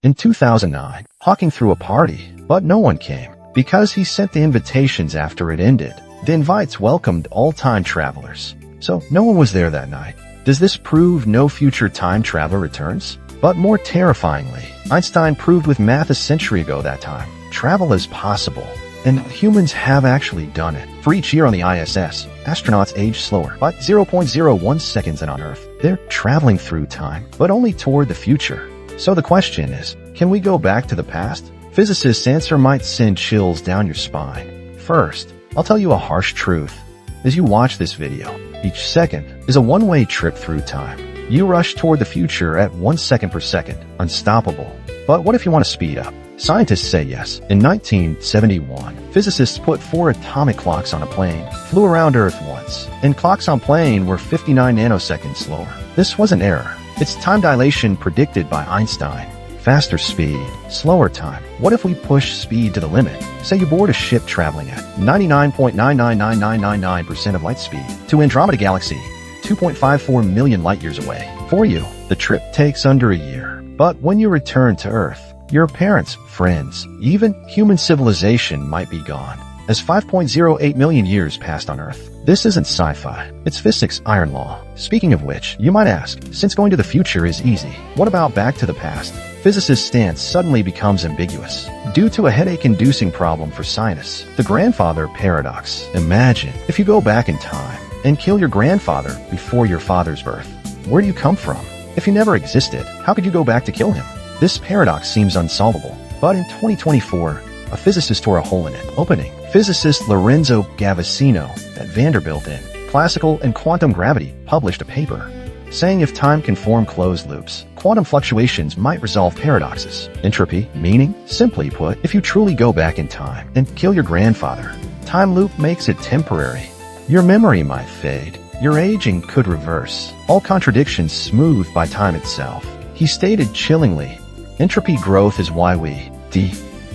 In 2009, Hawking threw a party, but no one came because he sent the invitations after it ended. The invites welcomed all time travelers, so no one was there that night. Does this prove no future time traveler returns? But more terrifyingly, Einstein proved with math a century ago that time travel is possible, and humans have actually done it. For each year on the ISS, astronauts age slower by 0.01 seconds than on Earth. They're traveling through time, but only toward the future. So the question is, can we go back to the past? Physicists' answer might send chills down your spine. First, I'll tell you a harsh truth. As you watch this video, each second is a one-way trip through time. You rush toward the future at 1 second per second, unstoppable. But what if you want to speed up? Scientists say yes. In 1971, physicists put 4 atomic clocks on a plane, flew around Earth once, and clocks on plane were 59 nanoseconds slower. This was an error. It's time dilation predicted by Einstein. Faster speed, slower time. What if we push speed to the limit? Say you board a ship traveling at 99.99999% of light speed to Andromeda Galaxy, 2.54 million light-years away. For you, the trip takes under a year. But when you return to Earth, your parents, friends, even human civilization might be gone, as 5.08 million years passed on Earth. This isn't sci-fi, it's physics iron law. Speaking of which, you might ask, since going to the future is easy, what about back to the past? Physicists' stance suddenly becomes ambiguous due to a headache-inducing problem for scientists, the grandfather paradox. Imagine if you go back in time and kill your grandfather before your father's birth. Where do you come from? If you never existed, how could you go back to kill him? This paradox seems unsolvable, but in 2024, a physicist tore a hole in it, opening. Physicist Lorenzo Gavesino at Vanderbilt in Classical and Quantum Gravity published a paper saying if time can form closed loops, quantum fluctuations might resolve paradoxes. Entropy, meaning, simply put, if you truly go back in time and kill your grandfather, time loop makes it temporary. Your memory might fade. Your aging could reverse. All contradictions smoothed by time itself. He stated chillingly, entropy growth is why we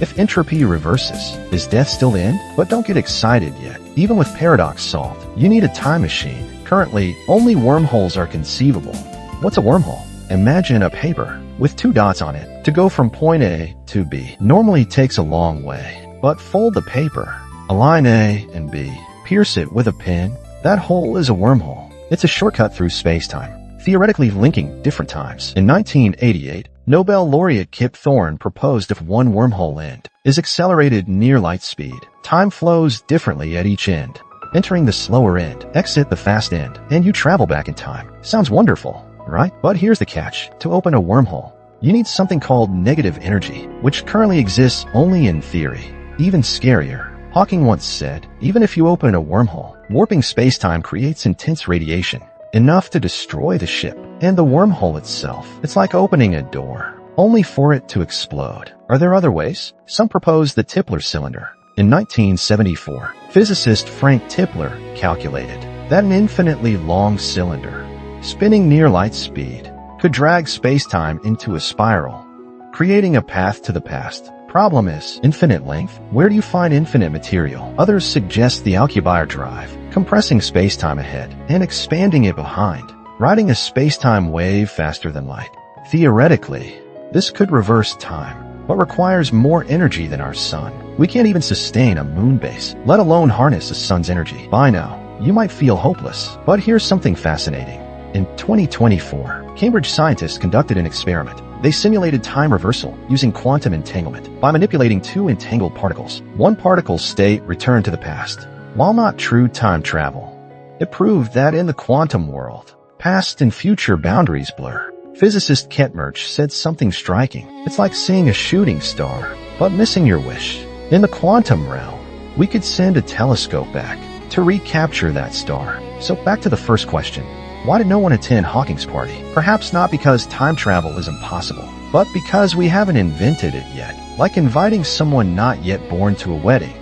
If entropy reverses, is death still the end? But don't get excited yet. Even with paradox solved, you need a time machine. Currently, only wormholes are conceivable. What's a wormhole? Imagine a paper with 2 dots on it. To go from point A to B normally takes a long way. But fold the paper, align A and B, pierce it with a pin. That hole is a wormhole. It's a shortcut through space-time, theoretically linking different times. In 1988, Nobel laureate Kip Thorne proposed if one wormhole end is accelerated near light speed, time flows differently at each end. Entering the slower end, exit the fast end, and you travel back in time. Sounds wonderful, right? But here's the catch. To open a wormhole, you need something called negative energy, which currently exists only in theory. Even scarier, Hawking once said, even if you open a wormhole, warping space-time creates intense radiation, enough to destroy the ship and the wormhole itself. It's like opening a door, only for it to explode. Are there other ways? Some propose the Tipler cylinder. In 1974, physicist Frank Tipler calculated that an infinitely long cylinder, spinning near light speed, could drag space-time into a spiral, creating a path to the past. Problem is, infinite length? Where do you find infinite material? Others suggest the Alcubierre drive, compressing space-time ahead and expanding it behind, riding a space-time wave faster than light. Theoretically, this could reverse time, but requires more energy than our sun. We can't even sustain a moon base, let alone harness the sun's energy. By now, you might feel hopeless, but here's something fascinating. In 2024, Cambridge scientists conducted an experiment. They simulated time reversal using quantum entanglement. By manipulating 2 entangled particles, one particle's state returned to the past. While not true time travel, it proved that in the quantum world, past and future boundaries blur. Physicist Ketmerch said something striking. It's like seeing a shooting star, but missing your wish. In the quantum realm, we could send a telescope back to recapture that star. So back to the first question. Why did no one attend Hawking's party? Perhaps not because time travel is impossible, but because we haven't invented it yet. Like inviting someone not yet born to a wedding.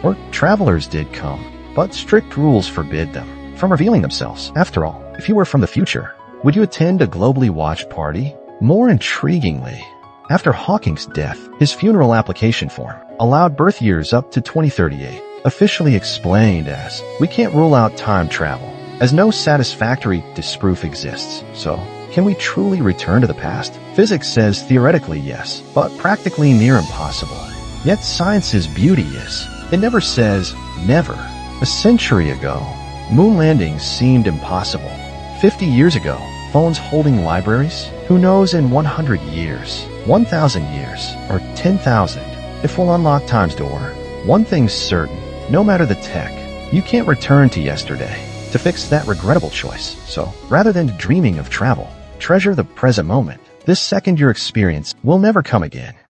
Or travelers did come, but strict rules forbid them from revealing themselves. After all, if you were from the future, would you attend a globally watched party? More intriguingly, after Hawking's death, his funeral application form allowed birth years up to 2038, officially explained as, we can't rule out time travel, as no satisfactory disproof exists. So, Can we truly return to the past? Physics says theoretically yes, but practically near impossible. Yet science's beauty is, it never says never. A century ago, moon landings seemed impossible. 50 years ago, phones holding libraries? Who knows in 100 years, 1,000 years, or 10,000, if we'll unlock time's door. One thing's certain, no matter the tech, you can't return to yesterday to fix that regrettable choice. So, rather than dreaming of travel, treasure the present moment. This second your experience will never come again.